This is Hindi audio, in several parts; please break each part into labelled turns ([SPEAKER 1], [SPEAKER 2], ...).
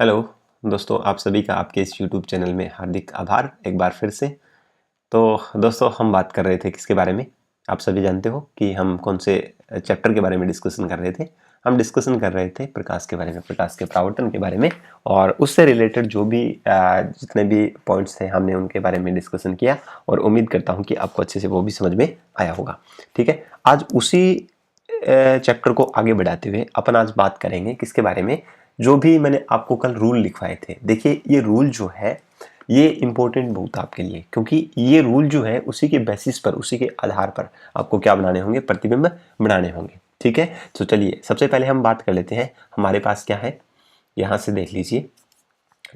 [SPEAKER 1] हेलो दोस्तों, आप सभी का आपके इस यूट्यूब चैनल में हार्दिक आभार एक बार फिर से। तो दोस्तों, हम बात कर रहे थे किसके बारे में? आप सभी जानते हो कि हम कौन से चैप्टर के बारे में डिस्कशन कर रहे थे। हम डिस्कशन कर रहे थे प्रकाश के बारे में, प्रकाश के परावर्तन के बारे में, और उससे रिलेटेड जो भी जितने भी पॉइंट्स थे हमने उनके बारे में डिस्कशन किया, और उम्मीद करता हूँ कि आपको अच्छे से वो भी समझ में आया होगा। ठीक है, आज उसी चैप्टर को आगे बढ़ाते हुए अपन आज बात करेंगे किसके बारे में? जो भी मैंने आपको कल रूल लिखवाए थे, देखिए ये रूल जो है ये इंपॉर्टेंट बहुत आपके लिए, क्योंकि ये रूल जो है उसी के बेसिस पर, उसी के आधार पर आपको क्या बनाने होंगे? प्रतिबिंब बनाने होंगे। ठीक है, तो चलिए सबसे पहले हम बात कर लेते हैं हमारे पास क्या है। यहां से देख लीजिए,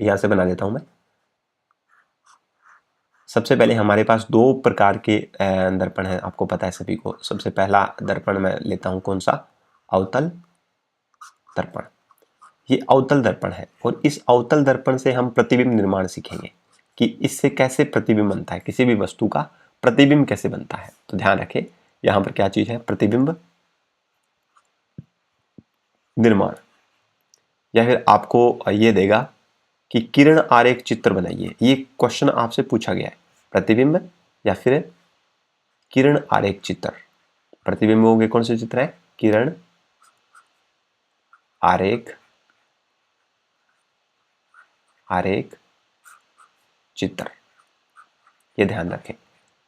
[SPEAKER 1] यहां से बना देता हूं मैं। सबसे पहले हमारे पास दो प्रकार के दर्पण है, आपको पता है सभी को। सबसे पहला दर्पण मैं लेता हूं, कौन सा? अवतल दर्पण। ये अवतल दर्पण है, और इस अवतल दर्पण से हम प्रतिबिंब निर्माण सीखेंगे कि इससे कैसे प्रतिबिंब बनता है, किसी भी वस्तु का प्रतिबिंब कैसे बनता है। तो ध्यान रखें, यहां पर क्या चीज है? प्रतिबिंब निर्माण। या फिर आपको ये देगा कि किरण आरेख चित्र बनाइए। ये क्वेश्चन आपसे पूछा गया है, प्रतिबिंब या फिर किरण आरेख चित्र। प्रतिबिंबों के कौन से चित्र है? किरण आरेख, आरेख चित्र, ये ध्यान रखें।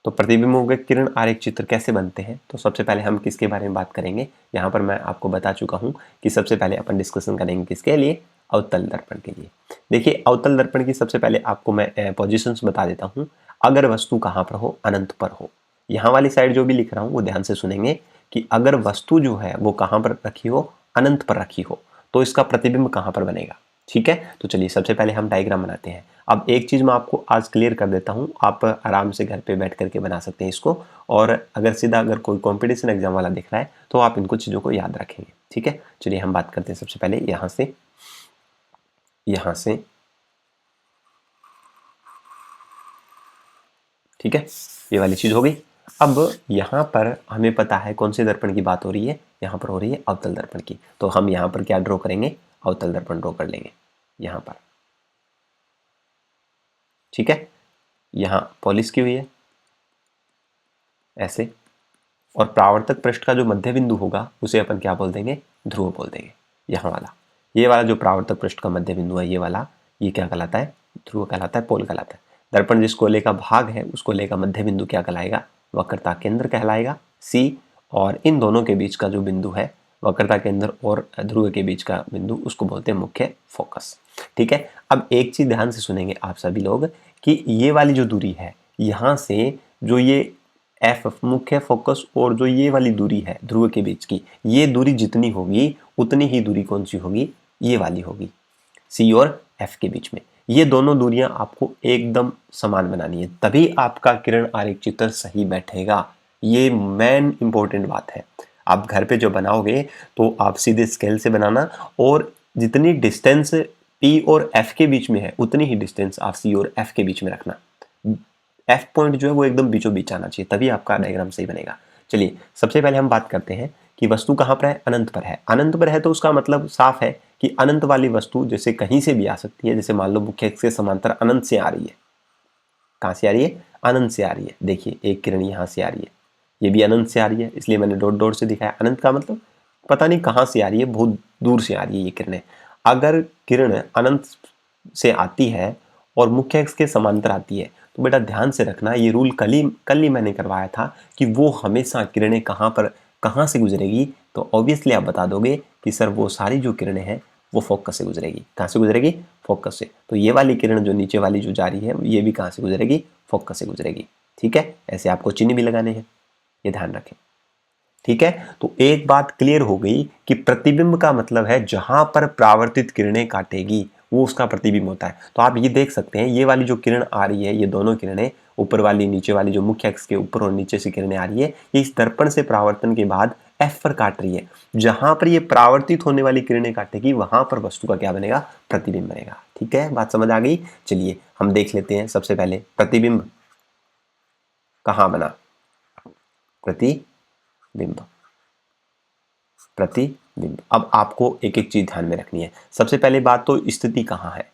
[SPEAKER 1] तो प्रतिबिंबों के किरण आरेख चित्र कैसे बनते हैं? तो सबसे पहले हम किसके बारे में बात करेंगे? यहाँ पर मैं आपको बता चुका हूँ कि सबसे पहले अपन डिस्कशन करेंगे किसके लिए? अवतल दर्पण के लिए। देखिए, अवतल दर्पण की सबसे पहले आपको मैं पोजीशंस बता देता हूँ। अगर वस्तु कहाँ पर हो? अनंत पर हो। यहाँ वाली साइड जो भी लिख रहा हूँ वो ध्यान से सुनेंगे कि अगर वस्तु जो है वो कहाँ पर रखी हो? अनंत पर रखी हो, तो इसका प्रतिबिंब कहाँ पर बनेगा? ठीक है, तो चलिए सबसे पहले हम डायग्राम बनाते हैं। अब एक चीज मैं आपको आज क्लियर कर देता हूं, आप आराम से घर पे बैठ करके बना सकते हैं इसको। और अगर कोई कंपटीशन एग्जाम वाला दिख रहा है तो आप इनको चीजों को याद रखेंगे। ठीक है, चलिए हम बात करते हैं सबसे पहले यहां से, यहां से। ठीक है, ये वाली चीज हो गई। अब यहां पर हमें पता है कौन से दर्पण की बात हो रही है। यहां पर हो रही है अवतल दर्पण की। तो हम यहां पर क्या ड्रॉ करेंगे? अवतल दर्पण ड्रॉ कर लेंगे यहां पर। ठीक है, यहां पॉलिश की हुई है ऐसे, और परावर्तक पृष्ठ का जो मध्य बिंदु होगा उसे अपन क्या बोल देंगे? ध्रुव बोल देंगे। यहाँ वाला, ये वाला जो परावर्तक पृष्ठ का मध्य बिंदु है, ये वाला, ये क्या कहलाता है? ध्रुव कहलाता है, पोल कहलाता है। दर्पण जिस कोले का भाग है उस कोले का मध्य बिंदु क्या कहलाएगा? वक्रता केंद्र कहलाएगा, सी। और इन दोनों के बीच का जो बिंदु है, वक्रता केंद्र और ध्रुव के बीच का बिंदु, उसको बोलते हैं मुख्य फोकस। ठीक है, अब एक चीज ध्यान से सुनेंगे आप सभी लोग कि ये वाली जो दूरी है, यहां से जो ये एफ मुख्य फोकस और जो ये वाली दूरी है ध्रुव के बीच की, ये दूरी जितनी होगी उतनी ही दूरी कौन सी होगी? ये वाली होगी, सी और एफ के बीच में। ये दोनों दूरियां आपको एकदम समान बनानी है, तभी आपका किरण आरेख चित्र सही बैठेगा। ये मेन इंपॉर्टेंट बात है। आप घर पे जो बनाओगे तो आप सीधे स्केल से बनाना, और जितनी डिस्टेंस पी और एफ के बीच में है उतनी ही डिस्टेंस आप सी और एफ के बीच में रखना। एफ पॉइंट जो है वो एकदम बीचों बीच आना चाहिए, तभी आपका डायग्राम सही बनेगा। चलिए सबसे पहले हम बात करते हैं कि वस्तु कहाँ पर है? अनंत पर है। अनंत पर है तो उसका मतलब साफ है कि अनंत वाली वस्तु जैसे कहीं से भी आ सकती है। जैसे मान लो मुख्य अक्ष के समांतर अनंत से आ रही है। कहाँ से आ रही है? अनंत से आ रही है। देखिए एक किरण यहाँ से आ रही है, ये भी अनंत से आ रही है, इसलिए मैंने डॉट डॉट से दिखाया। अनंत का मतलब पता नहीं कहाँ से आ रही है, बहुत दूर से आ रही है ये किरणें। अगर किरण अनंत से आती है और मुख्य अक्ष के समांतर आती है, तो बेटा ध्यान से रखना, ये रूल कल ही मैंने करवाया था कि वो हमेशा किरणें कहाँ से गुजरेगी। तो ऑब्वियसली आप बता दोगे कि सर वो सारी जो किरणें हैं वो फोकस से गुजरेगी। कहाँ से गुजरेगी? फोकस से। तो ये वाली किरण जो नीचे वाली जो जा रही है, ये भी कहाँ से गुजरेगी? फोकस से गुजरेगी। ठीक है, ऐसे आपको चिन्ह भी लगाने हैं, ये ध्यान रखें। ठीक है, तो एक बात क्लियर हो गई कि प्रतिबिंब का मतलब है जहां पर परावर्तित किरणें काटेगी वो उसका प्रतिबिंब होता है। तो आप ये देख सकते हैं, ये वाली जो किरण आ रही है, ये दोनों किरणें, ऊपर वाली नीचे वाली, जो मुख्य अक्ष के ऊपर और नीचे से किरणें आ रही है, ये इस दर्पण से परावर्तन के बाद एफ पर काट रही है। जहां पर ये परावर्तित होने वाली किरणें काटेगी वहां पर वस्तु का क्या बनेगा? प्रतिबिंब बनेगा। ठीक है, बात समझ आ गई? चलिए हम देख लेते हैं सबसे पहले प्रतिबिंब कहां बना। प्रतिबिंब, प्रतिबिंब बिंदु। अब आपको एक एक चीज ध्यान में रखनी है। सबसे पहले बात तो स्थिति कहाँ है,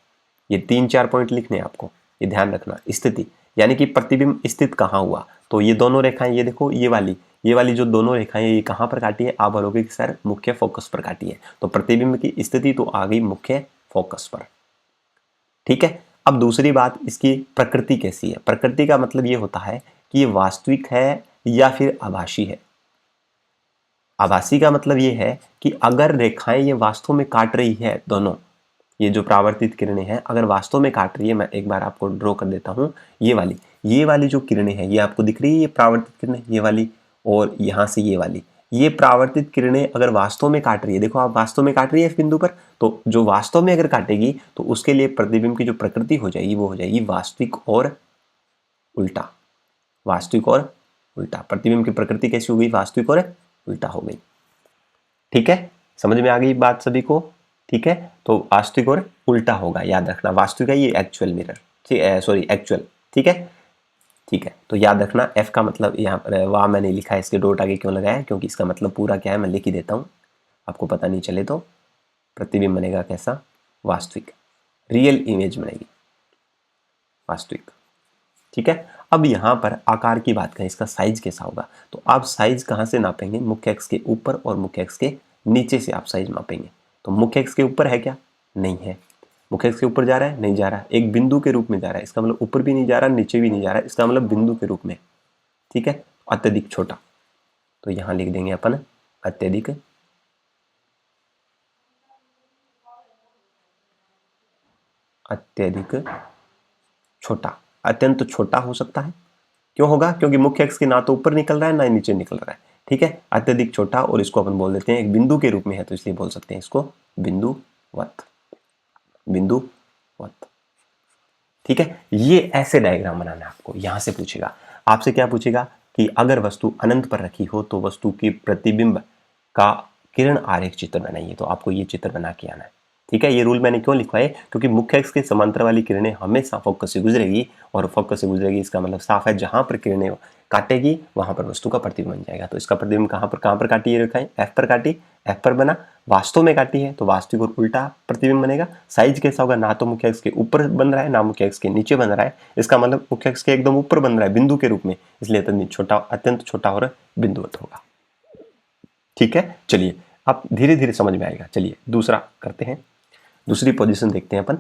[SPEAKER 1] ये 3-4 पॉइंट लिखने हैं आपको, ये ध्यान रखना। स्थिति यानी कि प्रतिबिंब स्थित कहाँ हुआ, तो ये दोनों रेखाएं, ये देखो ये वाली जो दोनों रेखाएं ये कहाँ पर काटी है, आप बोलोगे कि सर मुख्य फोकस पर काटी है, तो प्रतिबिंब की स्थिति तो आ गई मुख्य फोकस पर। ठीक है, अब दूसरी बात, इसकी प्रकृति कैसी है। प्रकृति का मतलब ये होता है कि ये वास्तविक है या फिर आभासी है। आभासी का मतलब ये है कि अगर रेखाएं ये वास्तव में काट रही है, दोनों ये जो परावर्तित किरणें हैं अगर वास्तव में काट रही है, मैं एक बार आपको ड्रॉ कर देता हूं, ये वाली जो किरणें हैं ये आपको दिख रही है, ये परावर्तित किरणें ये वाली, और यहां से ये परावर्तित किरणें अगर वास्तव में काट रही है, देखो आप वास्तव में काट रही है इस बिंदु पर, तो जो वास्तव में अगर काटेगी तो उसके लिए प्रतिबिंब की जो प्रकृति हो जाएगी वो हो जाएगी वास्तविक और उल्टा। वास्तविक और उल्टा, प्रतिबिंब की प्रकृति कैसी हो गई, वास्तविक और उल्टा हो गई। ठीक है, समझ में आ गई बात सभी को। ठीक है, तो वास्तविक और उल्टा होगा, याद रखना। वास्तविक है ये एक्चुअल मिरर, सॉरी एक्चुअल। ठीक है, ठीक है, तो याद रखना एफ का मतलब यहाँ पर वाह मैंने लिखा है, इसके डॉट आगे क्यों लगाया, क्योंकि इसका मतलब पूरा क्या है मैं लिख ही देता हूँ, आपको पता नहीं चले तो। प्रतिबिंब बनेगा कैसा, वास्तविक, रियल इमेज बनेगी वास्तविक। ठीक है, अब यहाँ पर आकार की बात करें, इसका साइज कैसा होगा, तो आप साइज कहाँ से नापेंगे, मुख्य अक्ष के ऊपर और मुख्य अक्ष के नीचे से आप साइज नापेंगे। तो मुख्य अक्ष के ऊपर है क्या, नहीं है। मुख्य अक्ष के ऊपर जा रहा है, नहीं जा रहा है, एक बिंदु के रूप में जा रहा है, इसका मतलब ऊपर भी नहीं जा रहा, नीचे भी नहीं जा रहा है, इसका मतलब बिंदु के रूप में। ठीक है, अत्यधिक छोटा, तो यहाँ लिख देंगे अपन अत्यधिक छोटा। अत्यंत छोटा हो सकता है, क्यों होगा, क्योंकि मुख्य अक्ष के ना तो ऊपर निकल रहा है ना ही नीचे निकल रहा है। ठीक है, अत्यधिक छोटा, और इसको अपन बोल देते हैं एक बिंदु के रूप में है तो इसलिए बोल सकते हैं इसको बिंदुवत। ठीक है, ये ऐसे डायग्राम बनाना है आपको। यहां से पूछेगा, आपसे क्या पूछेगा कि अगर वस्तु अनंत पर रखी हो तो वस्तु की प्रतिबिंब का किरण आरेख चित्र बनाइए, तो आपको ये चित्र बना के आना है। ठीक है, ये रूल मैंने क्यों लिखवाए, क्योंकि मुख्य अक्ष के समांतर वाली किरणें हमेशा फोकस से गुजरेगी, और फोकस से गुजरेगी इसका मतलब साफ है, जहां पर किरणें काटेगी वहां पर वस्तु का प्रतिबिंब बन जाएगा। तो इसका प्रतिबिंब कहां पर काटी है रेखाएं, एफ पर काटी, एफ पर बना, वास्तव में काटी है तो वास्तविक और उल्टा प्रतिबिंब बनेगा। साइज कैसा होगा, ना तो मुख्य अक्ष के ऊपर बन रहा है ना मुख्य अक्ष के नीचे बन रहा है, इसका मतलब मुख्य अक्ष के एकदम ऊपर बन रहा है बिंदु के रूप में, इसलिए अत्यंत छोटा और बिंदुवत होगा। ठीक है, चलिए अब धीरे धीरे समझ में आएगा। चलिए दूसरा करते हैं, दूसरी पोजीशन देखते हैं अपन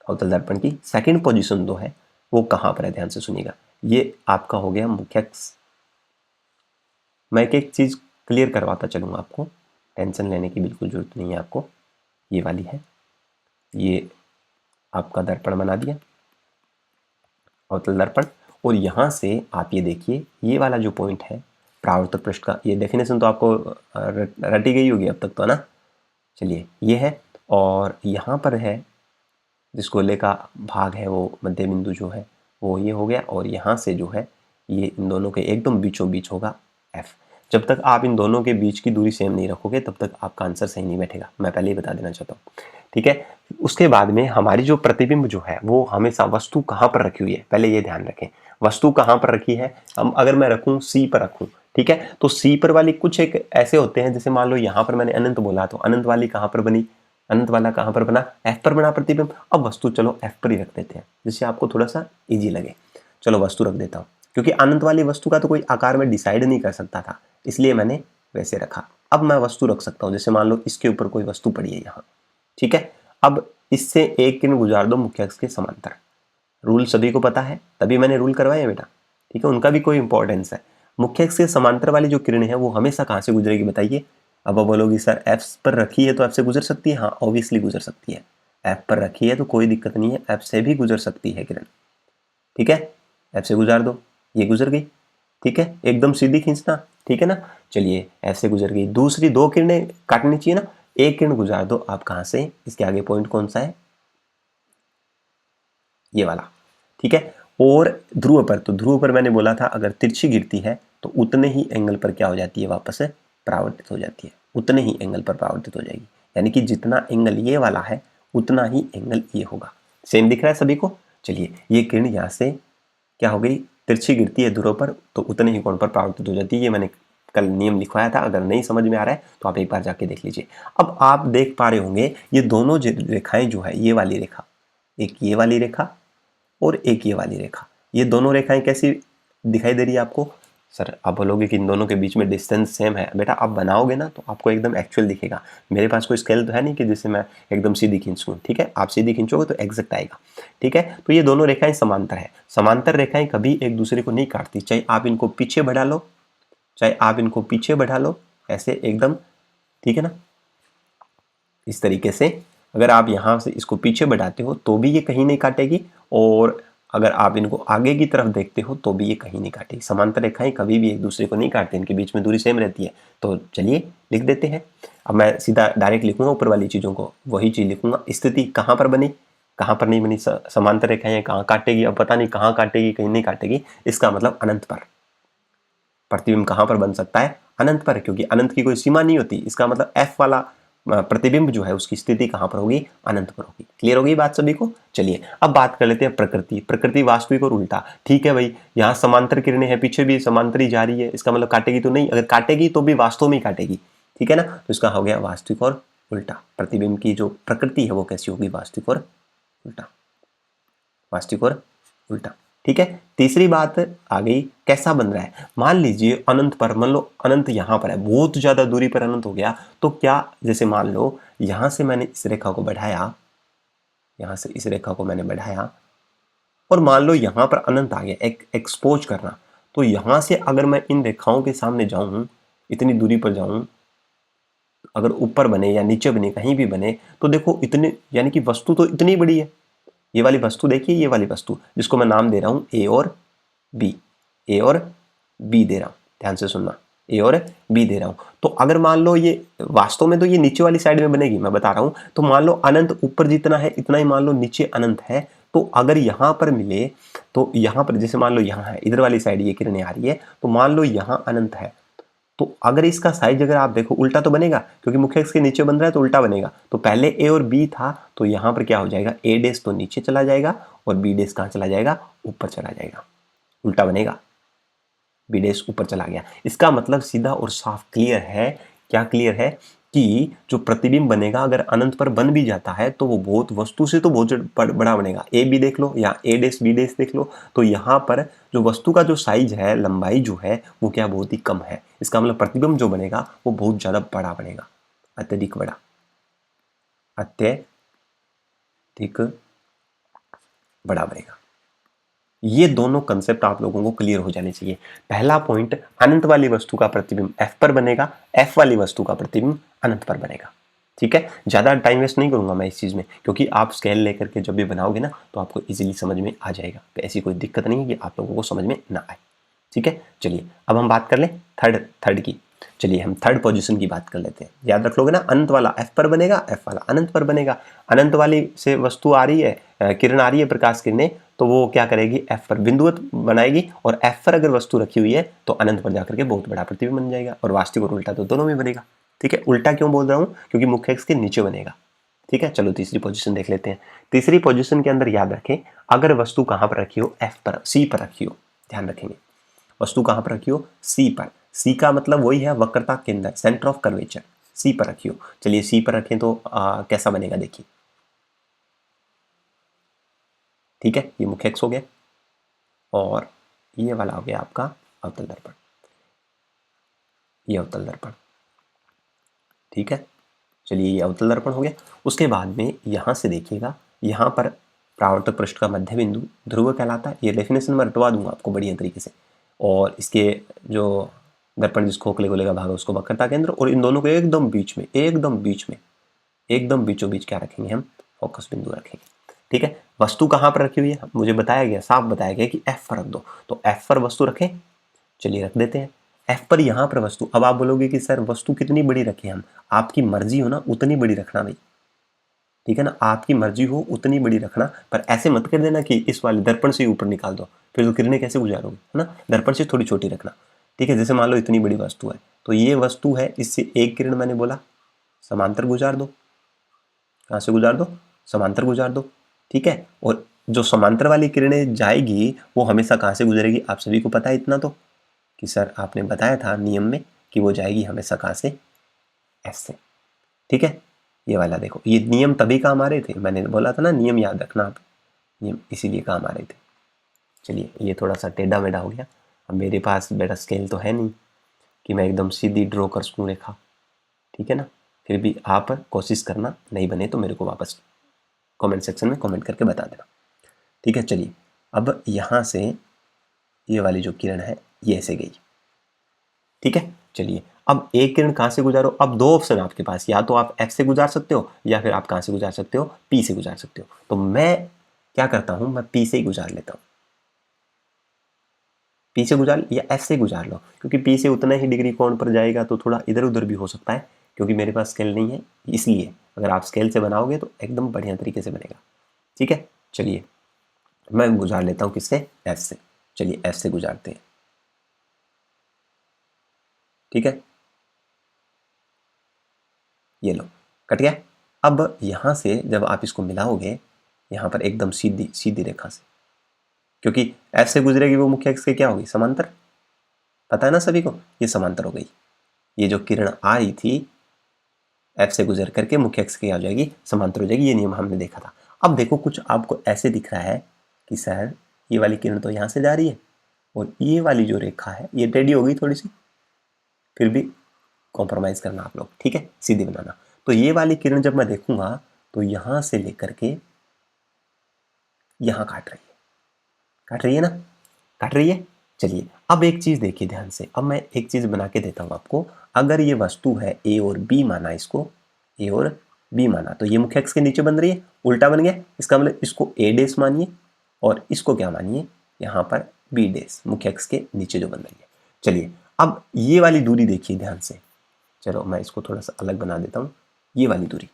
[SPEAKER 1] अवतल दर्पण की। सेकंड पोजीशन जो है वो कहां पर है, ध्यान से सुनिएगा। ये आपका हो गया मुख्य अक्ष। मैं एक चीज क्लियर करवाता चलूंगा आपको, टेंशन लेने की बिल्कुल जरूरत नहीं है आपको। ये वाली है, ये आपका दर्पण बना दिया अवतल दर्पण, और यहां से आप ये देखिए ये वाला जो पॉइंट है परावर्तक पृष्ठ का, ये डेफिनेशन तो आपको रटी गई होगी अब तक तो, है ना। चलिए ये है, और यहाँ पर है जिस गोले का भाग है वो मध्य बिंदु जो है वो ये हो गया, और यहाँ से जो है ये इन दोनों के एकदम बीचों बीच होगा एफ। जब तक आप इन दोनों के बीच की दूरी सेम नहीं रखोगे तब तक आपका आंसर सही नहीं बैठेगा, मैं पहले ही बता देना चाहता हूँ। ठीक है, उसके बाद में हमारी जो प्रतिबिंब जो है वो हमेशा वस्तु कहाँ पर रखी हुई है, पहले ये ध्यान रखें, वस्तु कहाँ पर रखी है। हम अगर मैं रखूँ सी पर रखूँ, ठीक है, तो सी पर वाली कुछ एक ऐसे होते हैं, जैसे मान लो यहाँ पर मैंने अनंत बोला तो अनंत वाली कहाँ पर बनी, अनंत वाला कहाँ पर बना, एफ पर बना प्रतिबिंब। अब वस्तु चलो एफ पर ही रख देते हैं जिससे आपको थोड़ा सा इजी लगे। चलो वस्तु रख देता हूँ, क्योंकि अनंत वाली वस्तु का तो कोई आकार में डिसाइड नहीं कर सकता था, इसलिए मैंने वैसे रखा। अब मैं वस्तु रख सकता हूँ, जैसे मान लो इसके ऊपर कोई वस्तु पड़ी है यहाँ, ठीक है, अब इससे एक किरण गुजार दो मुख्य अक्ष के समांतर। रूल सभी को पता है, तभी मैंने रूल करवाया बेटा, ठीक है, उनका भी कोई इंपॉर्टेंस है। मुख्य अक्ष के समांतर वाली जो किरणें हैं वो हमेशा कहाँ से गुजरेगी बताइए। अब बोलोगी सर एफ पर रखी है तो एफ से गुजर सकती है, हाँ ऑब्वियसली गुजर सकती है, एफ पर रखी है तो कोई दिक्कत नहीं है, एफ से भी गुजर सकती है किरण। ठीक है, एफ से गुजार दो, ये गुजर गई, ठीक है, एकदम सीधी खींचना, ठीक है ना। चलिए एफ से गुजर गई, दूसरी दो किरणें काटनी चाहिए ना, एक किरण गुजार दो आप कहां से, इसके आगे पॉइंट कौन सा है, ये वाला, ठीक है। और ध्रुव पर, तो ध्रुव पर मैंने बोला था अगर तिरछी गिरती है तो उतने ही एंगल पर क्या हो जाती है, वापस परावर्तित हो जाती है, उतने ही एंगल पर परावर्तित हो जाएगी, यानी कि जितना एंगल ये वाला है उतना ही एंगल ये होगा। सेम दिख रहा है सभी को। चलिए ये किरण यहाँ से क्या हो गई, तिरछी गिरती है ध्रुव पर तो उतने ही कोण पर परावर्तित हो जाती है, ये मैंने कल नियम लिखवाया था, अगर नहीं समझ में आ रहा है तो आप एक बार जाके देख लीजिए। अब आप देख पा रहे होंगे ये दोनों रेखाएं जो है, ये वाली रेखा, एक ये वाली रेखा और एक ये वाली रेखा, ये दोनों रेखाएं कैसी दिखाई दे रही है आपको? सर आप बोलोगे कि इन दोनों के बीच में डिस्टेंस सेम है। बेटा आप बनाओगे ना तो आपको एकदम एक्चुअल दिखेगा। मेरे पास कोई स्केल तो है नहीं कि जिससे मैं एकदम सीधी खींच लूँ, ठीक है? आप सीधी खींचोगे तो एग्जैक्ट आएगा, ठीक है? तो ये दोनों रेखाएं समांतर है। समांतर रेखाएं कभी एक दूसरे को नहीं काटती, चाहे आप इनको पीछे बढ़ा लो, चाहे आप इनको पीछे बढ़ा लो, ऐसे एकदम, ठीक है ना? इस तरीके से अगर आप यहाँ से इसको पीछे बढ़ाते हो तो भी ये कहीं नहीं काटेगी, और अगर आप इनको आगे की तरफ देखते हो तो भी ये कहीं नहीं काटेगी। समांतर रेखाएं कभी भी एक दूसरे को नहीं काटते, इनके बीच में दूरी सेम रहती है। तो चलिए लिख देते हैं। अब मैं सीधा डायरेक्ट लिखूंगा ऊपर वाली चीज़ों को, वही चीज़ लिखूंगा। स्थिति कहाँ पर बनी, कहाँ पर नहीं बनी? समांतर रेखाएं कहाँ काटेगी? अब पता नहीं कहाँ काटेगी, कहीं नहीं काटेगी। इसका मतलब अनंत पर। प्रतिबिंब कहाँ पर बन सकता है? अनंत पर, क्योंकि अनंत की कोई सीमा नहीं होती। इसका मतलब एफ वाला प्रतिबिंब जो है उसकी स्थिति कहाँ पर होगी? अनंत पर होगी। क्लियर होगी बात सभी को? चलिए अब बात कर लेते हैं प्रकृति। प्रकृति वास्तविक और उल्टा। ठीक है भाई, यहाँ समांतर किरणें हैं, पीछे भी समांतर ही जा रही है, इसका मतलब काटेगी तो नहीं, अगर काटेगी तो भी वास्तव में ही काटेगी, ठीक है ना? तो इसका हो गया वास्तविक और उल्टा। प्रतिबिंब की जो प्रकृति है वो कैसी होगी? वास्तविक और उल्टा, वास्तविक और उल्टा, ठीक है। तीसरी बात आ गई, कैसा बन रहा है? मान लीजिए अनंत पर, मान लो अनंत यहाँ पर है, बहुत ज्यादा दूरी पर अनंत हो गया, तो क्या, जैसे मान लो यहां से मैंने इस रेखा को बढ़ाया, यहां से इस रेखा को मैंने बढ़ाया, और मान लो यहां पर अनंत आ गया, एक्सपोज करना, तो यहां से अगर मैं इन रेखाओं के सामने जाऊं, इतनी दूरी पर जाऊं, अगर ऊपर बने या नीचे बने, कहीं भी बने, तो देखो इतने, यानी कि वस्तु तो इतनी बड़ी है। ये वाली वस्तु देखिए, ये वाली वस्तु जिसको मैं नाम दे रहा हूं ए और बी, ए और बी दे रहा हूं, ध्यान से सुनना, ए और बी दे रहा हूं। तो अगर मान लो ये वास्तव में तो ये नीचे वाली साइड में बनेगी, मैं बता रहा हूं। तो मान लो अनंत ऊपर जितना है इतना ही मान लो नीचे अनंत है, तो अगर यहां पर मिले, तो यहां पर जैसे मान लो यहां है, इधर वाली साइड ये किरणें आ रही है, तो मान लो यहां अनंत है, तो अगर इसका साइज अगर आप देखो उल्टा तो बनेगा, क्योंकि मुख्य अक्ष के नीचे बन रहा है तो उल्टा बनेगा। तो पहले ए और बी था, तो यहां पर क्या हो जाएगा? ए डेस तो नीचे चला जाएगा और बी डेस कहां चला जाएगा? ऊपर चला जाएगा, उल्टा बनेगा, बी डेस ऊपर चला गया। इसका मतलब सीधा और साफ क्लियर है। क्या क्लियर है? कि जो प्रतिबिंब बनेगा अगर अनंत पर बन भी जाता है तो वो बहुत वस्तु से तो बहुत बड़ा बनेगा। ए बी देख लो या ए डेस बी डेस देख लो, तो यहाँ पर जो वस्तु का जो साइज है, लंबाई जो है वो क्या, बहुत ही कम है। इसका मतलब प्रतिबिंब जो बनेगा वो बहुत ज्यादा बड़ा बनेगा, अत्यधिक बड़ा, अत्यधिक बड़ा बनेगा। ये दोनों कंसेप्ट आप लोगों को क्लियर हो जाने चाहिए। पहला पॉइंट, अनंत वाली वस्तु का प्रतिबिंब एफ पर बनेगा, एफ वाली वस्तु का प्रतिबिंब अनंत पर बनेगा, ठीक है। ज्यादा टाइम वेस्ट नहीं करूंगा मैं इस चीज में, क्योंकि आप स्केल लेकर के जब भी बनाओगे ना तो आपको इजीली समझ में आ जाएगा। तो ऐसी कोई दिक्कत नहीं है कि आप लोगों को समझ में ना आए, ठीक है। चलिए अब हम बात कर लें थर्ड की। चलिए हम थर्ड पोजीशन की बात कर लेते हैं। याद रख लोगे ना, अनंत वाला एफ पर बनेगा, एफ वाला अनंत पर बनेगा। अनंत वाली से वस्तु आ रही है, किरण आ रही है, प्रकाश किरणें, तो वो क्या करेगी? एफ पर बिंदुवत बनाएगी, और एफ पर अगर वस्तु रखी हुई है तो अनंत पर जाकर के बहुत बड़ा प्रतिबिंब बन जाएगा। और वास्तविक और उल्टा तो दोनों में बनेगा, ठीक है। उल्टा क्यों बोल रहा हूं? क्योंकि मुख्य अक्ष के नीचे बनेगा, ठीक है। चलो तीसरी पोजीशन देख लेते हैं। तीसरी पोजीशन के अंदर याद रखें, अगर वस्तु कहां पर रखी हो? एफ पर, सी पर रखी हो, ध्यान रखेंगे। वस्तु कहां पर रखी हो? सी पर। सी का मतलब वही है वक्रता केंद्र, सेंटर ऑफ कर्वेचर, सी पर रखी हो। चलिए सी पर रखें तो कैसा बनेगा देखिए, ठीक है। ये मुख्य अक्ष हो गया और ये वाला हो गया आपका अवतल दर्पण, ये अवतल दर्पण, ठीक है। चलिए ये अवतल दर्पण हो गया। उसके बाद में यहां से देखिएगा, यहां पर परावर्तक पृष्ठ का मध्य बिंदु ध्रुव कहलाता है। ये डेफिनेशन मैं रटवा दूंगा आपको बढ़िया तरीके से। और इसके जो दर्पण जिस खोखले गोले का भाग है उसको वक्रता केंद्र, और इन दोनों को एकदम बीच में, एकदम बीचों बीच क्या रखेंगे हम? फोकस बिंदु रखेंगे, ठीक है। वस्तु कहां पर रखी हुई है? मुझे बताया गया, साफ बताया गया कि एफ पर रख दो, तो एफ पर वस्तु रखें। चलिए रख देते हैं एफ पर, यहां पर वस्तु। अब आप बोलोगे कि सर वस्तु कितनी बड़ी रखें हम? आपकी मर्जी हो ना, उतनी बड़ी रखना भाई, ठीक है ना। आपकी मर्जी हो उतनी बड़ी रखना, पर ऐसे मत कर देना कि इस वाले दर्पण से ऊपर निकाल दो, फिर तो किरणें कैसे गुजारोगे, है ना। दर्पण से थोड़ी छोटी रखना, ठीक है। जैसे मान लो इतनी बड़ी वस्तु है, तो ये वस्तु है, इससे एक किरण मैंने बोला समांतर गुजार दो। कहां से गुजार दो? समांतर गुजार दो, ठीक है। और जो समांतर वाली किरणें जाएगी वो हमेशा कहां से गुजरेगी? आप सभी को पता है इतना तो, कि सर आपने बताया था नियम में कि वो जाएगी हमेशा कहाँ से, एफ से। ठीक है, ये वाला देखो, ये नियम तभी काम आ रहे थे, मैंने बोला था ना नियम याद रखना आप, नियम इसीलिए काम आ रहे थे। चलिए ये थोड़ा सा टेढ़ा मेढ़ा हो गया। अब मेरे पास बेटा स्केल तो है नहीं कि मैं एकदम सीधी ड्रॉ कर सकूँ रेखा, ठीक है ना। फिर भी आप कोशिश करना, नहीं बने तो मेरे को वापस कमेंट सेक्शन में कमेंट करके बता देना, ठीक है। चलिए अब यहाँ से ये वाली जो किरण है ये ऐसे गई, ठीक है। चलिए अब एक किरण कहाँ से गुजारो, अब दो ऑप्शन आपके पास, या तो आप एफ से गुजार सकते हो या फिर आप कहाँ से गुजार सकते हो, पी से गुजार सकते हो। तो मैं क्या करता हूँ, मैं पी से ही गुजार लेता हूँ। पी से गुजार या एफ से गुजार लो, क्योंकि पी से उतना ही डिग्री कोण पर जाएगा तो थोड़ा इधर उधर भी हो सकता है, क्योंकि मेरे पास स्केल नहीं है, इसलिए अगर आप स्केल से बनाओगे तो एकदम बढ़िया तरीके से बनेगा, ठीक है। चलिए मैं गुजार लेता हूँ किससे, एफ से। चलिए एफ से गुजारते हैं, ठीक है। ये लो कट गया। अब यहाँ से जब आप इसको मिलाओगे यहाँ पर एकदम सीधी सीधी रेखा से, क्योंकि एफ से गुजरेगी वो मुख्य अक्ष के क्या होगी, समांतर, पता है ना सभी को, ये समांतर हो गई। ये जो किरण आ रही थी एफ से गुजर करके मुख्य अक्ष की आ जाएगी, समांतर हो जाएगी, ये नियम हमने देखा था। अब देखो कुछ आपको ऐसे दिख रहा है कि शायद ये वाली किरण तो यहाँ से जा रही है और ये वाली जो रेखा है ये टेढ़ी हो गई थोड़ी सी, फिर भी कॉम्प्रोमाइज़ करना आप लोग, ठीक है, सीधी बनाना। तो ये वाली किरण जब मैं देखूंगा तो यहाँ से लेकर के यहाँ काट रही है ना, काट रही है। चलिए अब एक चीज़ देखिए ध्यान से, अब मैं एक चीज़ बना के देता हूँ आपको। अगर ये वस्तु है ए और बी माना, इसको ए और बी माना, तो ये मुख्य अक्ष के नीचे बन रही है, उल्टा बन गया। इसका मतलब इसको ए डेस मानिए और इसको क्या मानिए, यहाँ पर बी डेस, मुख्य अक्ष के नीचे जो बन रही है। चलिए अब ये वाली दूरी देखिए ध्यान से, चलो मैं इसको थोड़ा सा अलग बना देता हूँ। ये वाली दूरी,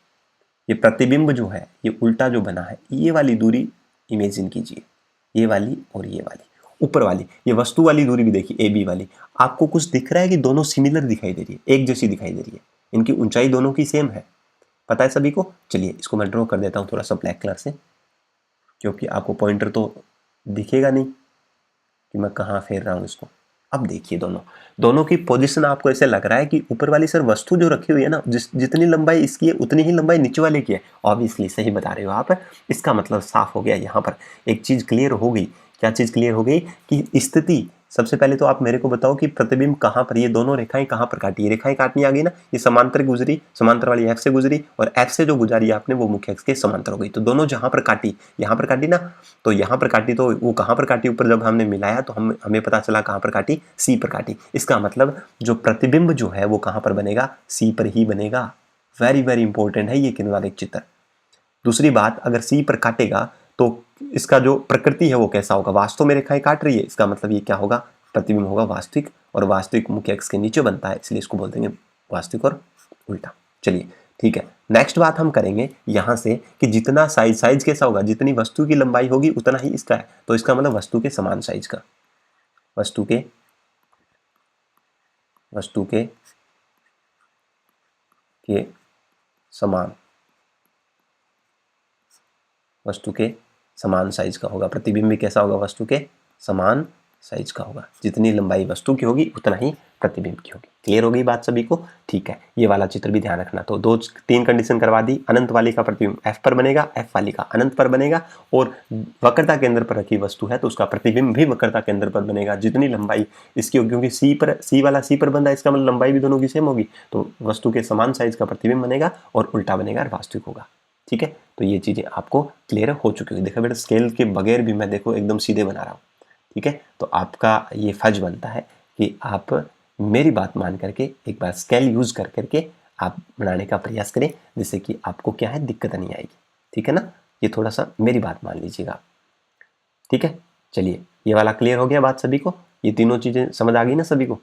[SPEAKER 1] ये प्रतिबिंब जो है ये उल्टा जो बना है, ये वाली दूरी इमेजिन कीजिए, ये वाली और ये वाली ऊपर वाली, ये वस्तु वाली दूरी भी देखिए ए बी वाली। आपको कुछ दिख रहा है कि दोनों सिमिलर दिखाई दे रही है, एक जैसी दिखाई दे रही है, इनकी ऊंचाई दोनों की सेम है, पता है सभी को। चलिए इसको मैं ड्रॉ कर देता हूँ थोड़ा सा ब्लैक कलर से, क्योंकि आपको पॉइंटर तो दिखेगा नहीं कि मैं कहाँ फेर रहा हूँ इसको। अब देखिए दोनों की पोजीशन आपको ऐसे लग रहा है कि ऊपर वाली सर वस्तु जो रखी हुई है ना, जितनी लंबाई इसकी है उतनी ही लंबाई नीचे वाले की है। ऑब्वियसली सही बता रहे हो आप। इसका मतलब साफ हो गया, यहाँ पर एक चीज़ क्लियर हो गई। क्या चीज़ क्लियर हो गई कि स्थिति, सबसे पहले तो आप मेरे को बताओ कि प्रतिबिंब कहाँ पर, ये दोनों रेखाएं कहाँ पर काटी, ये रेखाएं काटनी आ गई ना, ये समांतर गुजरी, समांतर वाली एफ से गुजरी और एफ से जो गुजारी आपने वो मुख्य अक्ष के समांतर हो गई। तो दोनों जहाँ पर काटी, यहाँ पर काटी ना, तो यहाँ पर काटी, तो वो कहाँ पर काटी, ऊपर जब हमने मिलाया तो हमें पता चला कहाँ पर काटी, सी पर काटी। इसका मतलब जो प्रतिबिंब जो है वो कहाँ पर बनेगा, सी पर ही बनेगा। वेरी वेरी इंपॉर्टेंट है ये किनेमैटिक चित्र। दूसरी बात, अगर सी पर काटेगा तो इसका जो प्रकृति है वो कैसा होगा, वास्तव में रेखाएं काट रही है, इसका मतलब ये क्या होगा, प्रतिबिंब होगा वास्तविक, और वास्तविक मुख्य अक्ष के नीचे बनता है, इसलिए इसको बोल देंगे वास्तविक और उल्टा। चलिए ठीक है, नेक्स्ट बात हम करेंगे यहाँ से कि जितना साइज कैसा होगा, जितनी वस्तु की लंबाई होगी उतना ही इसका है, तो इसका मतलब वस्तु के समान साइज का, वस्तु के समान, वस्तु के समान साइज का होगा। प्रतिबिंब भी कैसा होगा, वस्तु के समान साइज का होगा। जितनी लंबाई वस्तु की होगी उतना ही प्रतिबिंब की होगी। क्लियर हो गई बात सभी को, ठीक है। ये वाला चित्र भी ध्यान रखना। तो 2-3 कंडीशन करवा दी। अनंत वाली का प्रतिबिंब एफ पर बनेगा, एफ वाली का अनंत पर बनेगा, और वक्रता केंद्र पर रखी वस्तु है तो उसका प्रतिबिंब भी वक्रता केंद्र पर बनेगा। जितनी लंबाई इसकी होगी, क्योंकि सी वाला सी पर बन रहा है, इसका मतलब लंबाई भी दोनों की सेम होगी, तो वस्तु के समान साइज का प्रतिबिंब बनेगा और उल्टा बनेगा और वास्तविक होगा। ठीक है, तो ये चीज़ें आपको क्लियर हो चुकी है। देखो बेटा, स्केल के बगैर भी मैं देखो एकदम सीधे बना रहा हूँ। ठीक है, तो आपका ये फर्ज बनता है कि आप मेरी बात मान करके एक बार स्केल यूज कर करके आप बनाने का प्रयास करें, जिससे कि आपको क्या है, दिक्कत नहीं आएगी। ठीक है ना, ये थोड़ा सा मेरी बात मान लीजिएगा। ठीक है, चलिए ये वाला क्लियर हो गया बात सभी को, ये तीनों चीज़ें समझ आ गई ना सभी को।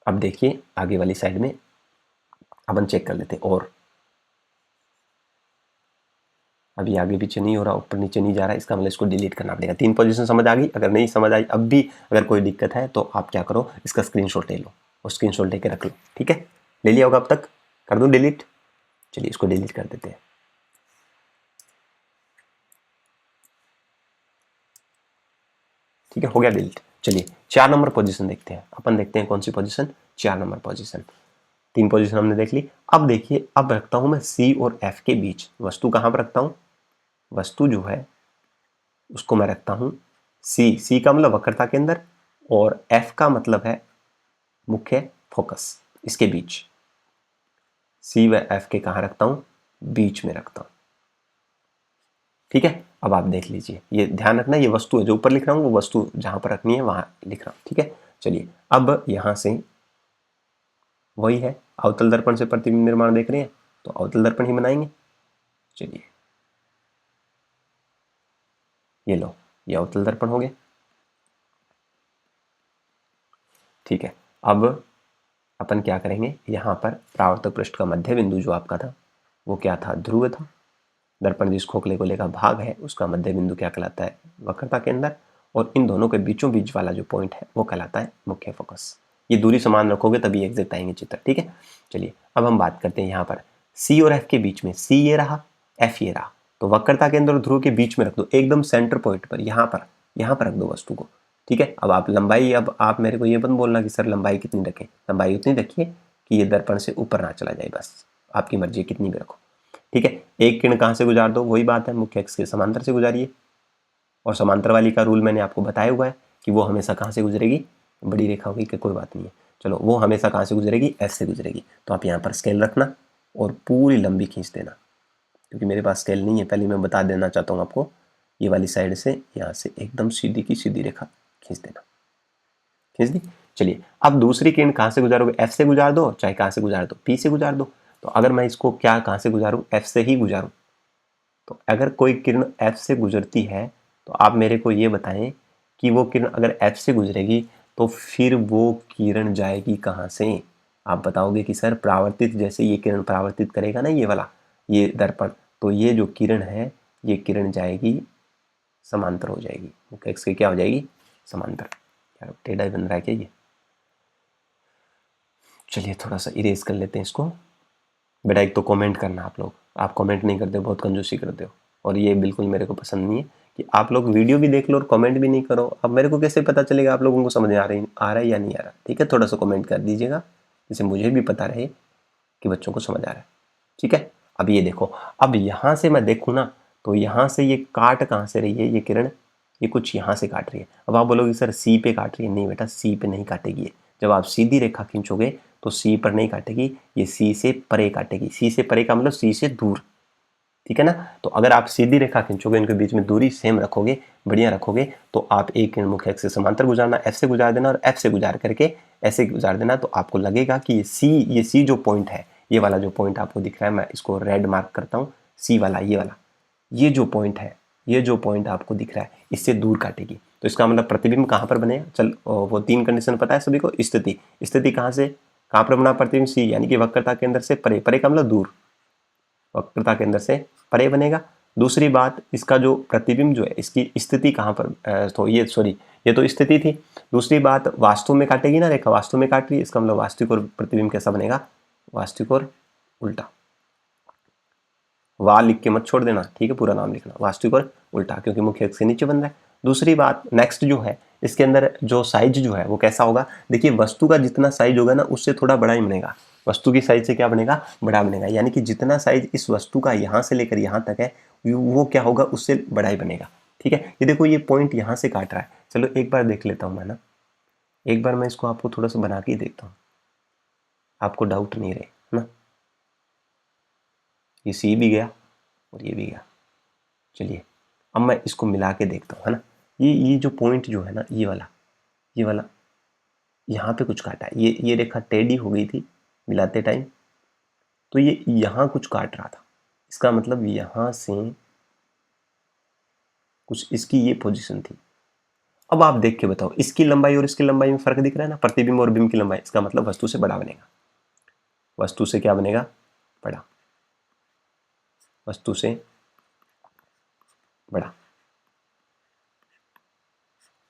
[SPEAKER 1] अब देखिए आगे वाली साइड में अपन चेक कर लेते हैं, और अभी आगे पीछे नहीं हो रहा, ऊपर नीचे नहीं जा रहा, इसका मतलब इसको डिलीट करना पड़ेगा। 3 पोजीशन समझ आ गई। अगर नहीं समझ आई अब भी, अगर कोई दिक्कत है तो आप क्या करो, इसका स्क्रीनशॉट ले लो और स्क्रीनशॉट लेके रख लो। ठीक है, ले लिया होगा अब तक, कर दूं डिलीट। चलिए इसको डिलीट कर देते हैं। ठीक है, हो गया डिलीट। चलिए 4 नंबर पोजीशन देखते हैं, अपन देखते हैं कौन सी पोजीशन, 4 नंबर पोजीशन। 3 पोजीशन हमने देख ली। अब देखिए, अब रखता हूं मैं सी और एफ के बीच वस्तु। कहां पर रखता हूं? वस्तु जो है उसको मैं रखता हूं सी का मतलब वक्रता के अंदर, और एफ का मतलब है मुख्य फोकस, इसके बीच। सी व एफ के कहां रखता हूं? बीच में रखता हूं। ठीक है, अब आप देख लीजिए, ये ध्यान रखना, ये वस्तु है जो ऊपर लिख रहा हूं, वो वस्तु जहां पर रखनी है वहां लिख रहा हूं। ठीक है, चलिए अब यहां से वही है, अवतल दर्पण से प्रतिबिंब निर्माण देख रहे हैं तो अवतल दर्पण ही बनाएंगे। चलिए ये लो, ये अवतल दर्पण हो गया। ठीक है, अब अपन क्या करेंगे, यहां पर परावर्तक पृष्ठ का मध्य बिंदु जो आपका था वो क्या था? ध्रुव था। दर्पण जिस खोखले को लेकर भाग है उसका मध्य बिंदु क्या कहलाता है? वक्रता के अंदर। और इन दोनों के बीचों बीच वाला जो पॉइंट है वो कहलाता है मुख्य फोकस। ये दूरी समान रखोगे तभी एग्जैक्ट आएंगे चित्र। ठीक है, चलिए अब हम बात करते हैं यहाँ पर सी और एफ के बीच में। सी ये रहा, एफ ये रहा, तो वक्रता के अंदर और ध्रुव के बीच में रख दो, एकदम सेंटर पॉइंट पर, यहाँ पर रख दो वस्तु को। ठीक है, अब आप लंबाई, अब आप मेरे को ये मत बोलना कि सर लंबाई कितनी रखें। लंबाई उतनी रखिए कि ये दर्पण से ऊपर ना चला जाए, बस आपकी मर्जी है कितनी भी रखो। ठीक है, एक किरण कहाँ से गुजार दो, वही बात है, मुख्य अक्ष के समांतर से गुजारिए। और समांतर वाली का रूल मैंने आपको बताया हुआ है कि वो हमेशा कहाँ से गुजरेगी? बड़ी रेखा होगी कि कोई बात नहीं है, चलो वो हमेशा कहाँ से गुजरेगी? एफ से गुजरेगी। तो आप यहाँ पर स्केल रखना और पूरी लंबी खींच देना, क्योंकि मेरे पास स्केल नहीं है, पहले मैं बता देना चाहता हूँ आपको। ये वाली साइड से यहाँ से एकदम सीधी की सीधी रेखा खींच देना। खींच दी। चलिए अब दूसरी किरण कहाँ से गुजारोगे? एफ से गुजार दो, चाहे कहाँ से गुजार दो, पी से गुजार दो। तो अगर मैं इसको क्या कहाँ से गुजारूं? एफ से ही गुजारूं। तो अगर कोई किरण एफ से गुजरती है तो आप मेरे को ये बताएं कि वो किरण अगर एफ से गुजरेगी तो फिर वो किरण जाएगी कहाँ से? आप बताओगे कि सर परावर्तित, जैसे ये किरण परावर्तित करेगा ना ये वाला, ये दर्पण, तो ये जो किरण है ये किरण जाएगी समांतर हो जाएगी, मुख्य अक्ष के क्या हो जाएगी? समांतर। यार टेढ़ा ही बन रहा है क्या ये? चलिए थोड़ा सा इरेज कर लेते हैं इसको। बेटा एक तो कमेंट करना, आप लोग, आप कमेंट नहीं करते, बहुत कंजूसी करते हो, और ये बिल्कुल मेरे को पसंद नहीं है कि आप लोग वीडियो भी देख लो और कमेंट भी नहीं करो। अब मेरे को कैसे पता चलेगा आप लोगों को समझ आ रहा है या नहीं आ रहा? ठीक है, थोड़ा सा कमेंट कर दीजिएगा जिससे मुझे भी पता रहे कि बच्चों को समझ आ रहा है। ठीक है, अब ये देखो, अब यहाँ से मैं देखूँ ना तो यहाँ से ये काट कहाँ से रही है ये किरण? ये कुछ यहाँ से काट रही है। अब आप बोलोगे सर सी पे काट रही है, नहीं बेटा, सी पे नहीं काटेगी ये। जब आप सीधी रेखा खींचोगे तो सी पर नहीं काटेगी, ये सी से परे काटेगी। सी से परे का मतलब सी से दूर। ठीक है ना? तो अगर आप सीधी रेखा खींचोगे, इनके बीच में दूरी सेम रखोगे, बढ़िया रखोगे, तो आप एक किरण मुख्य अक्ष से समांतर गुजारना, एफ से गुजार देना, और एफ से गुजार करके ऐसे गुजार देना, तो आपको लगेगा कि ये सी जो पॉइंट है, ये वाला जो पॉइंट आपको दिख रहा है, मैं इसको रेड मार्क करता हूँ, सी वाला, ये जो पॉइंट है, ये जो पॉइंट आपको दिख रहा है, इससे दूर काटेगी। तो इसका मतलब प्रतिबिंब कहाँ पर बनेगा? चल वो 3 कंडीशन पता है सभी को। स्थिति कहाँ पर बना प्रतिबिंब? सी, यानी कि वक्रता के अंदर से परे, परे का मतलब दूर, वक्रता के अंदर से परे बनेगा। दूसरी बात, इसका जो प्रतिबिंब जो है, इसकी स्थिति कहाँ पर, तो ये सॉरी, ये तो स्थिति थी। दूसरी बात, वास्तव में काटेगी ना रेखा, वास्तव में काट रही है, इसका मतलब वास्तविक और प्रतिबिंब कैसा बनेगा? वास्तविक और उल्टा। वाह लिख के मत छोड़ देना, ठीक है, पूरा नाम लिखना, वास्तविक और उल्टा, क्योंकि मुख्य अक्ष के नीचे बन रहा है। दूसरी बात, नेक्स्ट जो है, इसके अंदर जो साइज जो है वो कैसा होगा? देखिए वस्तु का जितना साइज होगा ना उससे थोड़ा बड़ा ही बनेगा। वस्तु की साइज से क्या बनेगा? बड़ा बनेगा, यानी कि जितना साइज इस वस्तु का यहाँ से लेकर यहाँ तक है वो क्या होगा? उससे बड़ा ही बनेगा। ठीक है, ये देखो ये पॉइंट यहाँ से काट रहा है। चलो एक बार देख लेता हूँ मैं ना, एक बार मैं इसको आपको थोड़ा सा बना के देखता हूँ, आपको डाउट नहीं रहे ना। ये सी भी गया और ये भी गया। चलिए अब मैं इसको मिला के देखता हूँ, है ना। ये जो पॉइंट जो है ना, ये वाला यहाँ पे कुछ काटा है, ये रेखा टेढ़ी हो गई थी मिलाते टाइम, तो ये यहाँ कुछ काट रहा था। इसका मतलब यहाँ से कुछ इसकी ये पोजीशन थी। अब आप देख के बताओ, इसकी लंबाई और इसकी लंबाई में फर्क दिख रहा है ना, प्रतिबिंब और बिंब की लंबाई। इसका मतलब वस्तु से बड़ा बनेगा। वस्तु से क्या बनेगा? बड़ा। वस्तु से बड़ा,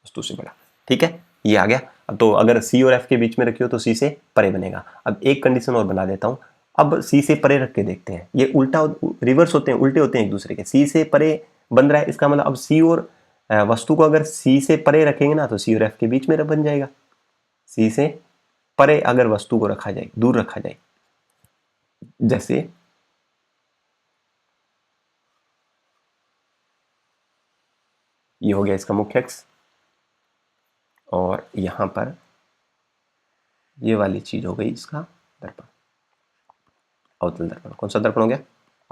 [SPEAKER 1] वस्तु से बड़ा। ठीक है, ये आ गया। अब तो अगर सी और एफ के बीच में रखियो तो सी से परे बनेगा। अब एक कंडीशन और बना देता हूं, अब सी से परे रख के देखते हैं। ये उल्टा रिवर्स होते हैं, उल्टे होते हैं एक दूसरे के। सी से परे बन रहा है, इसका मतलब अब सी और वस्तु को अगर सी से परे रखेंगे ना तो सी और एफ के बीच में बन जाएगा। सी से परे अगर वस्तु को रखा जाए, दूर रखा जाए, जैसे ये हो गया इसका मुख्य अक्ष, और यहां पर ये वाली चीज हो गई इसका दर्पण, अवतल दर्पण। कौन सा दर्पण हो गया?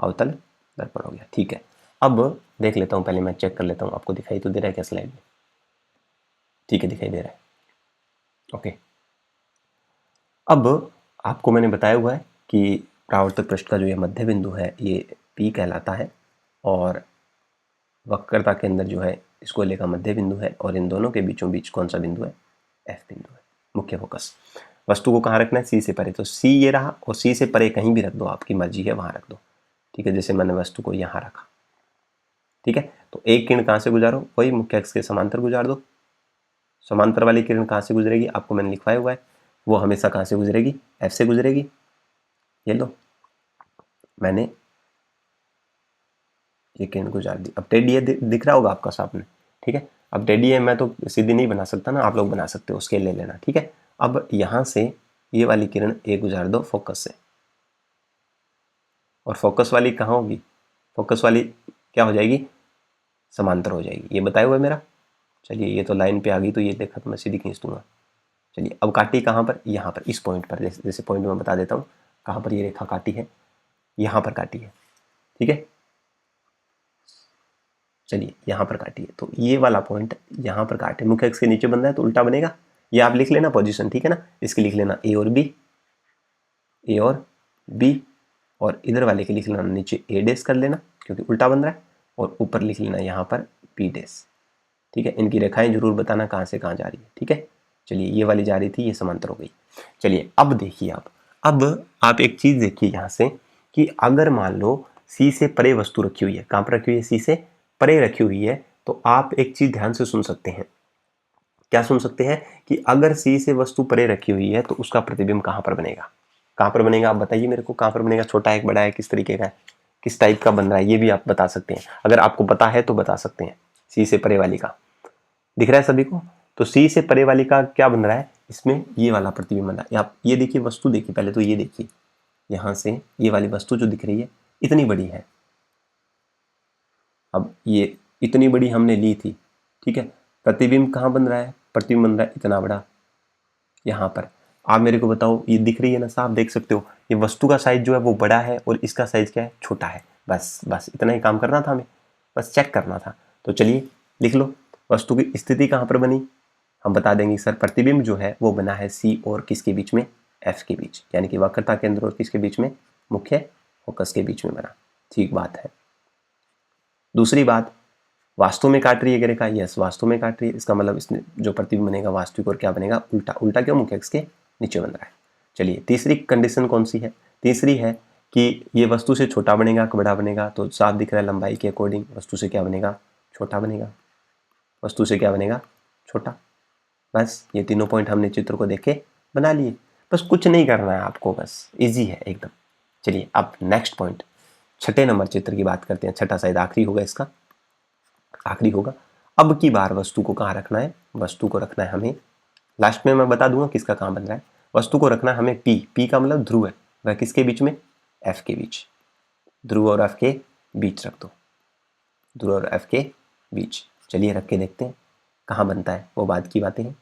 [SPEAKER 1] अवतल दर्पण हो गया। ठीक है, अब देख लेता हूं, पहले मैं चेक कर लेता हूं आपको दिखाई तो दे रहा है क्या स्लाइड में? ठीक है, दिखाई दे रहा है। ओके, अब आपको मैंने बताया हुआ है कि परावर्तक पृष्ठ का जो ये मध्य बिंदु है ये P कहलाता है, और वक्रता के अंदर जो है इसको लेकर मध्य बिंदु है, और इन दोनों के बीचों बीच कौन सा बिंदु है? F बिंदु है, मुख्य फोकस। वस्तु को कहाँ रखना है? C से परे, तो C ये रहा, और C से परे कहीं भी रख दो, आपकी मर्जी है, वहां रख दो। ठीक है, जैसे मैंने वस्तु को यहाँ रखा। ठीक है, तो एक किरण कहाँ से गुजारो? वही मुख्य अक्ष के समांतर गुजार दो। समांतर वाली किरण कहाँ से गुजरेगी? आपको मैंने लिखवाया हुआ है, वो हमेशा कहाँ से गुजरेगी? F से गुजरेगी। ये लो, मैंने ये किरण गुजार दी। अब टेढ़ी दिख रहा होगा आपका सामने। ठीक है, अब टेढ़ी है, मैं तो सीधी नहीं बना सकता ना, आप लोग बना सकते हो, स्केल ले लेना। ठीक है, अब यहां से ये वाली किरण ए गुजार दो फोकस से, और फोकस वाली कहाँ होगी? फोकस वाली क्या हो जाएगी? समांतर हो जाएगी। ये बताया हुआ है मेरा। चलिए, ये तो लाइन पे आ गई, तो ये देखा तो मैं सीधी खींच दूंगा। चलिए, अब काटी कहाँ पर? यहाँ पर, इस पॉइंट पर। जैसे पॉइंट में बता देता हूँ कहाँ पर ये रेखा काटी है, यहाँ पर काटी है। ठीक है, चलिए यहाँ पर काटिए, तो ये वाला पॉइंट यहाँ पर काटे, मुख्य अक्ष के नीचे बन रहा है तो उल्टा बनेगा। ये आप लिख लेना पोजीशन। ठीक है ना, इसके लिख लेना ए और बी, ए और बी, और इधर वाले के लिख लेना नीचे ए डैश कर लेना क्योंकि उल्टा बन रहा है, और ऊपर लिख लेना यहाँ पर बी डैश। ठीक है, इनकी रेखाएं जरूर बताना कहाँ से कहाँ जा रही है। ठीक है, चलिए ये वाली जा रही थी, ये समांतर हो गई। चलिए अब देखिए, अब आप एक चीज देखिए यहाँ से कि अगर मान लो सी से परे वस्तु रखी हुई है, कहाँ पर रखी हुई है? सी से परे रखी हुई है, तो आप एक चीज ध्यान से सुन सकते हैं। क्या सुन सकते हैं? कि अगर सी से वस्तु परे रखी हुई है तो उसका प्रतिबिंब कहाँ पर बनेगा? कहाँ पर बनेगा? आप बताइए मेरे को, कहाँ पर बनेगा? छोटा है, बड़ा है, किस तरीके का है, किस टाइप का बन रहा है, ये भी आप बता सकते हैं। अगर आपको पता है तो बता सकते हैं। सी से परे वाली का दिख रहा है सभी को? तो सी से परे वाली का क्या बन रहा है? इसमें ये वाला प्रतिबिंब बन रहा है। आप ये देखिए, वस्तु देखिए पहले तो, ये देखिए यहां से ये वाली वस्तु जो दिख रही है इतनी बड़ी है। अब ये इतनी बड़ी हमने ली थी। ठीक है, प्रतिबिंब कहाँ बन रहा है? प्रतिबिंब बन रहा है इतना बड़ा यहाँ पर। आप मेरे को बताओ, ये दिख रही है ना, साफ देख सकते हो, ये वस्तु का साइज जो है वो बड़ा है और इसका साइज क्या है? छोटा है। बस बस इतना ही काम करना था हमें, बस चेक करना था। तो चलिए लिख लो, वस्तु की स्थिति कहाँ पर बनी? हम बता देंगे सर, प्रतिबिंब जो है वो बना है सी और किसके बीच में? एफ के बीच, यानी कि वक्रता केंद्र और किसके बीच में? मुख्य फोकस के बीच में बना। ठीक बात है। दूसरी बात, वास्तव में काट रही है रेखा? यस, वास्तव में काट रही है। इसका मतलब इसमें जो प्रतिबिंब बनेगा वास्तविक और क्या बनेगा? उल्टा। उल्टा क्यों? मुख्य अक्ष के नीचे बन रहा है। चलिए तीसरी कंडीशन कौन सी है? तीसरी है कि ये वस्तु से छोटा बनेगा कि बड़ा बनेगा? तो साफ दिख रहा है, लंबाई के अकॉर्डिंग वस्तु से क्या बनेगा? छोटा बनेगा। वस्तु से क्या बनेगा? छोटा। बस ये तीनों पॉइंट हमने चित्र को देख के बना लिए। बस कुछ नहीं करना है आपको, बस इजी है एकदम। चलिए अब नेक्स्ट पॉइंट, छठे नंबर चित्र की बात करते हैं। छठा शायद आखिरी होगा, इसका आखिरी होगा। अब की बार वस्तु को कहाँ रखना है? वस्तु को रखना है हमें, लास्ट में मैं बता दूंगा किसका कहाँ बन रहा है। वस्तु को रखना है हमें पी। पी का मतलब ध्रुव है, वह किसके बीच में? एफ के बीच। ध्रुव और एफ के बीच रख दो, ध्रुव और एफ के बीच। चलिए रख के देखते हैं कहाँ बनता है, वो बाद की बातें हैं।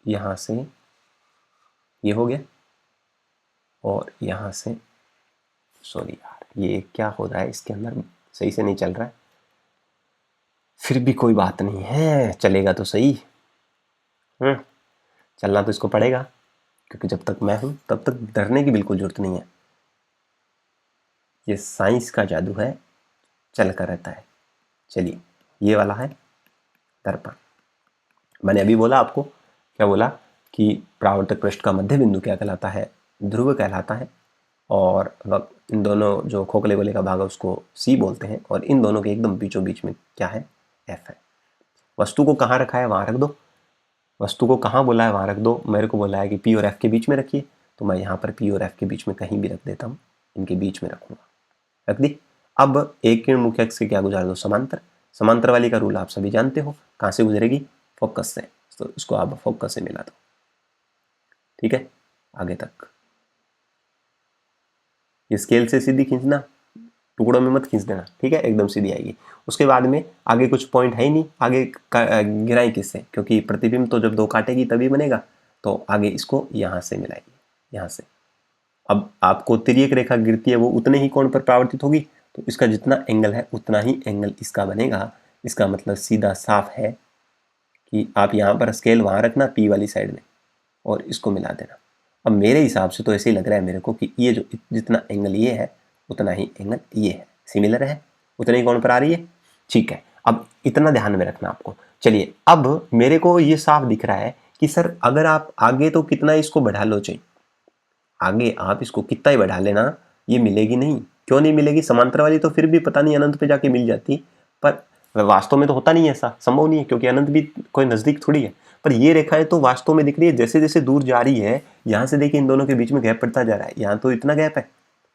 [SPEAKER 1] यहाँ से ये हो गया, और यहाँ से, सॉरी यार ये क्या हो रहा है इसके अंदर, सही से नहीं चल रहा है। फिर भी कोई बात नहीं है, चलेगा तो सही। चलना तो इसको पड़ेगा, क्योंकि जब तक मैं हूं तब तक डरने की बिल्कुल जरूरत नहीं है। ये साइंस का जादू है, चल कर रहता है। चलिए ये वाला है दर्पण। मैंने अभी बोला आपको, क्या बोला? कि परावर्तक पृष्ठ का मध्य बिंदु क्या कहलाता है? ध्रुव कहलाता है। और इन दोनों जो खोखले गोले का भाग है उसको सी बोलते हैं, और इन दोनों के एकदम बीचों बीच में क्या है? एफ है। वस्तु को कहाँ रखा है? वहां रख दो। वस्तु को कहाँ बोला है? वहां रख दो। मेरे को बोला है कि पी और एफ के बीच में रखिए, तो मैं यहाँ पर पी और एफ के बीच में कहीं भी रख देता हूँ, इनके बीच में रखूंगा। रख दी। अब एक किरण मुख्य अक्ष से क्या गुजार दो? समांतर। समांतर वाली का रूल आप सभी जानते हो, कहाँ से गुजरेगी, फोकस से, तो इसको आप फोकस से मिला दो। ठीक है, आगे तक ये स्केल से सीधी खींचना, टुकड़ों में मत खींच देना, ठीक है, एकदम सीधी आएगी। उसके बाद में आगे कुछ पॉइंट है ही नहीं, आगे गिराई किससे, क्योंकि प्रतिबिंब तो जब दो काटेगी तभी बनेगा, तो आगे इसको यहाँ से मिलाएगी, यहाँ से। अब आपको तिर्यक रेखा गिरती है वो उतने ही कोण पर परावर्तित होगी, तो इसका जितना एंगल है उतना ही एंगल इसका बनेगा। इसका मतलब सीधा साफ है कि आप यहाँ पर स्केल वहाँ रखना पी वाली साइड में और इसको मिला देना। अब मेरे हिसाब से तो ऐसे ही लग रहा है मेरे को कि ये जो जितना एंगल ये है उतना ही एंगल ये है, सिमिलर है, उतने ही कोण पर आ रही है। ठीक है, अब इतना ध्यान में रखना आपको। चलिए, अब मेरे को ये साफ दिख रहा है कि सर अगर आप आगे तो कितना इसको बढ़ा लो, चाहिए आगे आप इसको कितना ही बढ़ा लेना, ये मिलेगी नहीं। क्यों नहीं मिलेगी, समांतर वाली तो फिर भी पता नहीं अनंत पे जाके मिल जाती, पर वास्तव में तो होता नहीं है, ऐसा संभव नहीं है, क्योंकि अनंत भी कोई नजदीक थोड़ी है। पर ये रेखाएं तो वास्तव में दिख रही है, जैसे जैसे दूर जा रही है, यहाँ से देखिए इन दोनों के बीच में गैप पड़ता जा रहा है। यहाँ तो इतना गैप है,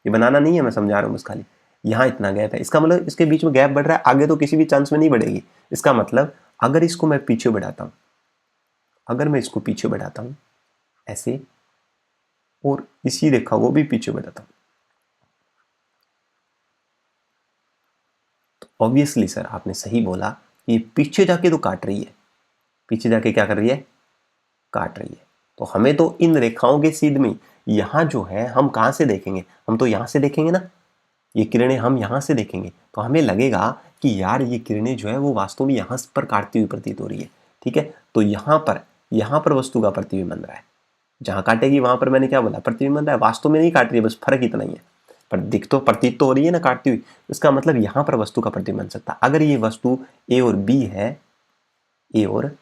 [SPEAKER 1] ये बनाना नहीं है, मैं समझा रहा हूँ बस खाली, यहाँ इतना गैप है, इसका मतलब इसके बीच में गैप बढ़ रहा है, आगे तो किसी भी चांस में नहीं बढ़ेगी। इसका मतलब अगर इसको मैं पीछे बढ़ाता हूँ, अगर मैं इसको पीछे बढ़ाता हूँ ऐसे, और इसी रेखा को भी पीछे बढ़ाता हूँ, तो ऑब्वियसली सर आपने सही बोला कि ये पीछे जाके तो काट रही है, पीछे जाके क्या कर रही है, काट रही है। तो हमें तो इन रेखाओं के सीध में यहाँ जो है हम कहाँ से देखेंगे, हम तो यहाँ से देखेंगे ना, ये किरणें हम यहाँ से देखेंगे, तो हमें लगेगा कि यार ये किरणें जो है वो वास्तव में यहाँ पर काटती हुई प्रतीत हो रही है। ठीक है, तो यहाँ पर वस्तु का प्रतिबिंब बन रहा है, जहाँ काटेगी वहां पर मैंने क्या बोला, प्रतिबिंब बन रहा है, वास्तव में नहीं काट रही है, बस फर्क इतना ही है, पर दिख तो प्रतीत तो हो रही है ना काटती हुई। इसका मतलब यहाँ पर वस्तु का प्रतिबिंब बन सकता है। अगर ये वस्तु ए और बी है, ए और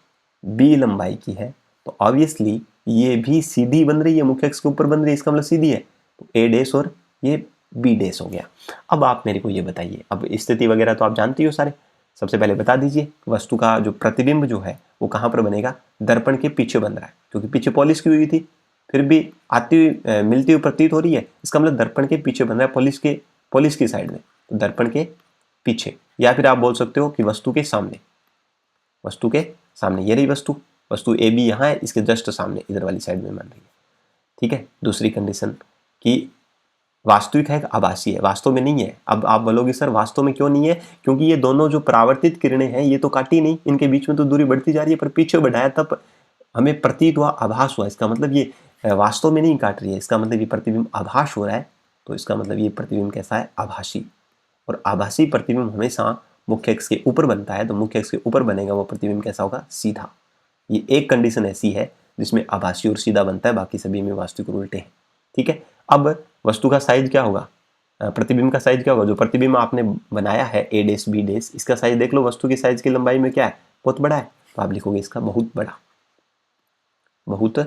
[SPEAKER 1] बी लंबाई की है, तो ऑब्वियसली ये भी सीधी बन रही है, मुख्य अक्ष के ऊपर बन रही है, इसका मतलब सीधी है, तो ए डैश और ये बी डैश हो गया। अब आप मेरे को ये बताइए, अब स्थिति वगैरह तो आप जानती हो सारे, सबसे पहले बता दीजिए वस्तु का जो प्रतिबिंब जो है वो कहाँ पर बनेगा, दर्पण के पीछे बन रहा है, क्योंकि पीछे पॉलिश की हुई थी, फिर भी आती हुई मिलती हुई प्रतीत हो रही है, इसका मतलब दर्पण के पीछे बन रहा है, पॉलिश की साइड में, तो दर्पण के पीछे, या फिर आप बोल सकते हो कि वस्तु के सामने, वस्तु के सामने, ये रही वस्तु, वस्तु ए बी यहाँ है, इसके जस्ट सामने इधर वाली साइड में बन रही है। ठीक है, दूसरी कंडीशन कि वास्तविक है, आभासी है, वास्तव में नहीं है। अब आप बोलोगे सर वास्तव में क्यों नहीं है, क्योंकि ये दोनों जो परावर्तित किरणें हैं ये तो काटी नहीं, इनके बीच में तो दूरी बढ़ती जा रही है, पर पीछे बढ़ाया तब हमें प्रतीत हुआ, आभास हुआ। इसका मतलब ये वास्तव में नहीं काट रही है, इसका मतलब ये प्रतिबिंब आभास हो रहा है, तो इसका मतलब ये प्रतिबिंब कैसा है, आभासी। और आभासी प्रतिबिंब हमेशा मुख्य अक्ष के ऊपर बनता है, तो मुख्य अक्ष के ऊपर बनेगा वो प्रतिबिंब कैसा होगा, सीधा। ये एक कंडीशन ऐसी है जिसमें आभासी और सीधा बनता है, बाकी सभी में वास्तविक और उल्टे हैं। ठीक है, अब वस्तु का साइज क्या होगा, प्रतिबिंब का साइज क्या होगा, जो प्रतिबिंब आपने बनाया है ए डैश बी डैश, इसका साइज देख लो, वस्तु की साइज की लंबाई में क्या है, बहुत बड़ा है, तो आप लिखोगे इसका बहुत बड़ा, बहुत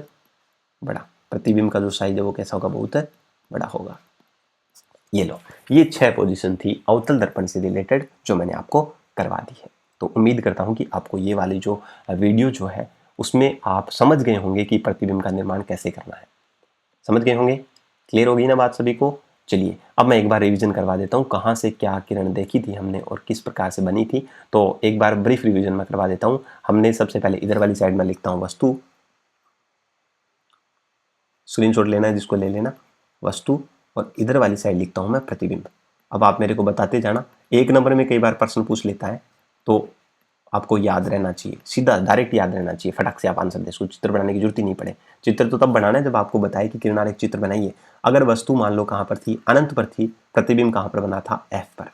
[SPEAKER 1] बड़ा। प्रतिबिंब का जो साइज है वो कैसा होगा, बहुत बड़ा होगा। ये लो, ये 6 पोजीशन थी अवतल दर्पण से रिलेटेड जो मैंने आपको करवा दी है। तो उम्मीद करता हूँ कि आपको ये वाली जो वीडियो जो है उसमें आप समझ गए होंगे कि प्रतिबिंब का निर्माण कैसे करना है, समझ गए होंगे, क्लियर होगी ना बात सभी को। चलिए अब मैं एक बार रिवीजन करवा देता हूँ, कहाँ से क्या किरण देखी थी हमने और किस प्रकार से बनी थी। तो एक बार ब्रीफ रिवीजन में करवा देता हूँ। हमने सबसे पहले इधर वाली साइड में लिखता हूँ वस्तु, स्क्रीनशॉट लेना है जिसको ले लेना, वस्तु, और इधर वाली साइड लिखता हूँ मैं प्रतिबिंब। अब आप मेरे को बताते जाना, एक नंबर में कई बार प्रश्न पूछ लेता है, तो आपको याद रहना चाहिए, सीधा डायरेक्ट याद रहना चाहिए, फटाक से आप आंसर दे, इसको चित्र बनाने की जरूरत ही नहीं पड़े। चित्र तो तब बनाना है जब आपको बताए कि किरणार एक चित्र बनाइए। अगर वस्तु मान लो कहाँ पर थी, अनंत पर थी, प्रतिबिंब कहाँ पर बना था, एफ पर।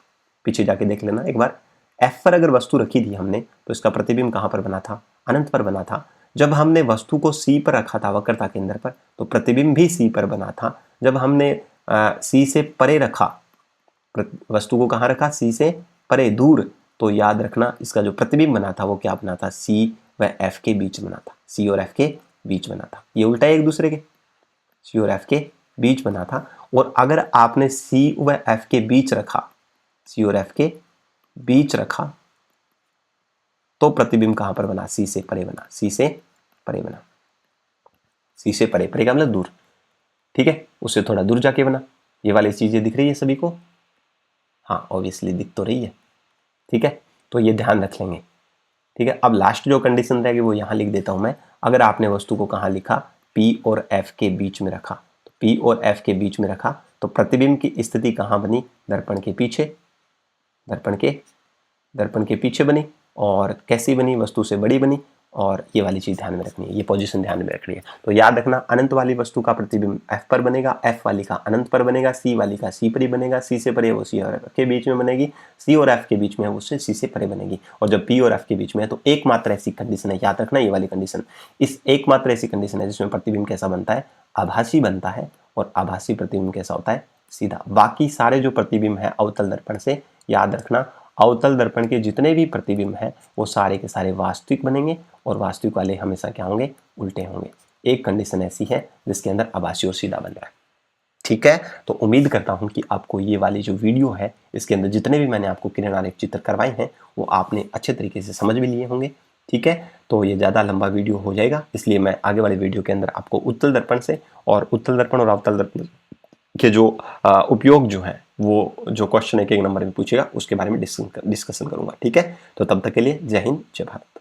[SPEAKER 1] पीछे जाके देख लेना एक बार, एफ पर अगर वस्तु रखी थी हमने तो इसका प्रतिबिंब कहाँ पर बना था, अनंत पर बना था। जब हमने वस्तु को सी पर रखा था वक्रता केंद्र पर, तो प्रतिबिंब भी सी पर बना था। जब हमने सी से परे रखा, वस्तु को कहाँ रखा, सी से परे दूर, तो याद रखना इसका जो प्रतिबिंब बना था वो क्या बना था, सी व एफ के बीच बना था, सी और एफ के बीच बना था। ये उल्टा है एक दूसरे के, सी और एफ के बीच बना था। और अगर आपने सी व एफ के बीच रखा, सी और एफ के बीच रखा, तो प्रतिबिंब कहां पर बना, सी से परे बना, सी से परे बना, सी से परे, परे का मतलब दूर। ठीक है, उससे थोड़ा दूर जाके बना। ये वाली चीजें दिख रही है सभी को, हाँ ऑब्वियसली दिख तो रही है। ठीक है, तो ये ध्यान रख लेंगे। ठीक है, अब लास्ट जो कंडीशन रहेगी वो यहाँ लिख देता हूँ मैं। अगर आपने वस्तु को कहाँ लिखा, P और F के बीच में रखा, तो P और F के बीच में रखा तो प्रतिबिंब की स्थिति कहाँ बनी, दर्पण के पीछे, दर्पण के पीछे बनी। और कैसी बनी, वस्तु से बड़ी बनी। और ये वाली चीज़ ध्यान में रखनी है, ये पोजीशन ध्यान में रखनी है। तो याद रखना, अनंत वाली वस्तु का प्रतिबिंब F पर बनेगा, F वाली का अनंत पर बनेगा, C वाली का C पर ही बनेगा, C से परे वो C और F के बीच में बनेगी, C और F के बीच में है उससे C से परे बनेगी। और जब P और F के बीच में है तो एकमात्र ऐसी कंडीशन है, याद रखना ये वाली कंडीशन, इस एकमात्र ऐसी कंडीशन है जिसमें प्रतिबिंब कैसा बनता है, आभासी बनता है। और आभासी प्रतिबिंब कैसा होता है, सीधा। बाकी सारे जो प्रतिबिंब है अवतल दर्पण से, याद रखना अवतल दर्पण के जितने भी प्रतिबिंब हैं वो सारे के सारे वास्तविक बनेंगे और वास्तविक वाले हमेशा क्या होंगे, उल्टे होंगे। एक कंडीशन ऐसी है जिसके अंदर आभासी और सीधा बन रहा है। ठीक है, तो उम्मीद करता हूं कि आपको ये वाली जो वीडियो है इसके अंदर जितने भी मैंने आपको किरण आरेख चित्र करवाए हैं वो आपने अच्छे तरीके से समझ भी लिए होंगे। ठीक है, तो ये ज़्यादा लंबा वीडियो हो जाएगा, इसलिए मैं आगे वाले वीडियो के अंदर आपको उत्तल दर्पण से और उत्तल दर्पण और अवतल दर्पण के जो उपयोग जो है वो जो क्वेश्चन एक नंबर में पूछेगा उसके बारे में डिस्कशन करूंगा। ठीक है, तो तब तक के लिए जय हिंद, जय भारत।